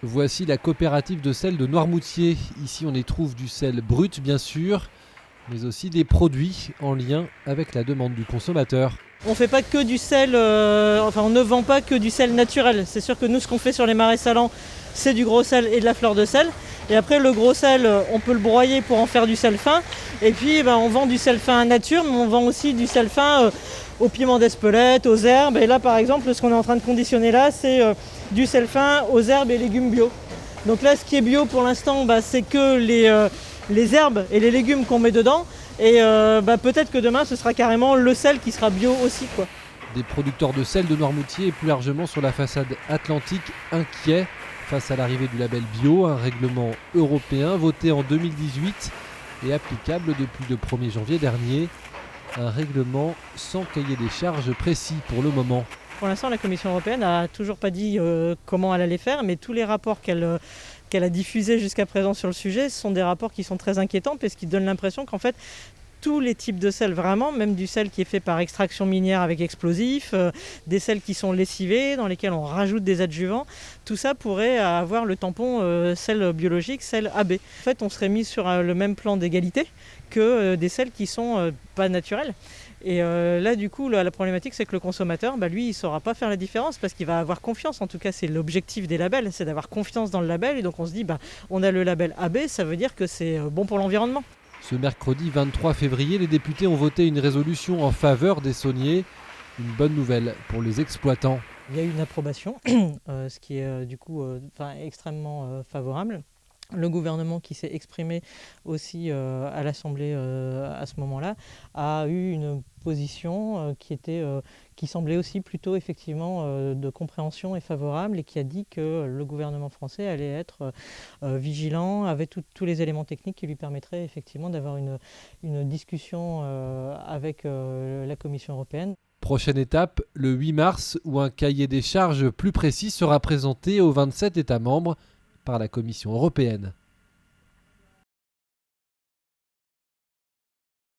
Voici la coopérative de sel de Noirmoutier. Ici, on y trouve du sel brut, bien sûr, mais aussi des produits en lien avec la demande du consommateur. On fait pas que du sel, on ne vend pas que du sel naturel. C'est sûr que nous, ce qu'on fait sur les marais salants, c'est du gros sel et de la fleur de sel. Et après, le gros sel, on peut le broyer pour en faire du sel fin. Et puis, on vend du sel fin nature, mais on vend aussi du sel fin au piment d'Espelette, aux herbes. Et là, par exemple, ce qu'on est en train de conditionner là, c'est du sel fin aux herbes et légumes bio. Donc là, ce qui est bio pour l'instant, c'est que les herbes et les légumes qu'on met dedans. Et peut-être que demain, ce sera carrément le sel qui sera bio aussi, quoi. Des producteurs de sel de Noirmoutier et plus largement sur la façade atlantique inquiets face à l'arrivée du label bio, un règlement européen voté en 2018 et applicable depuis le 1er janvier dernier. Un règlement sans cahier des charges précis pour le moment. Pour l'instant, la Commission européenne n'a toujours pas dit comment elle allait faire, mais tous les rapports qu'elle a diffusés jusqu'à présent sur le sujet, ce sont des rapports qui sont très inquiétants parce qu'ils donnent l'impression qu'en fait, tous les types de sel, vraiment, même du sel qui est fait par extraction minière avec explosifs, des sels qui sont lessivés, dans lesquels on rajoute des adjuvants, tout ça pourrait avoir le tampon sel biologique, sel AB. En fait, on serait mis sur le même plan d'égalité que des sels qui sont pas naturels. Et là, du coup, la problématique, c'est que le consommateur, lui, il ne saura pas faire la différence parce qu'il va avoir confiance. En tout cas, c'est l'objectif des labels, c'est d'avoir confiance dans le label. Et donc, on se dit, on a le label AB, ça veut dire que c'est bon pour l'environnement. Ce mercredi 23 février, les députés ont voté une résolution en faveur des sauniers. Une bonne nouvelle pour les exploitants. Il y a eu une approbation, ce qui est extrêmement favorable. Le gouvernement qui s'est exprimé aussi à l'Assemblée à ce moment-là a eu une position qui semblait aussi plutôt effectivement de compréhension et favorable et qui a dit que le gouvernement français allait être vigilant avec tous les éléments techniques qui lui permettraient effectivement d'avoir une discussion avec la Commission européenne. Prochaine étape, le 8 mars, où un cahier des charges plus précis sera présenté aux 27 États membres par la Commission européenne.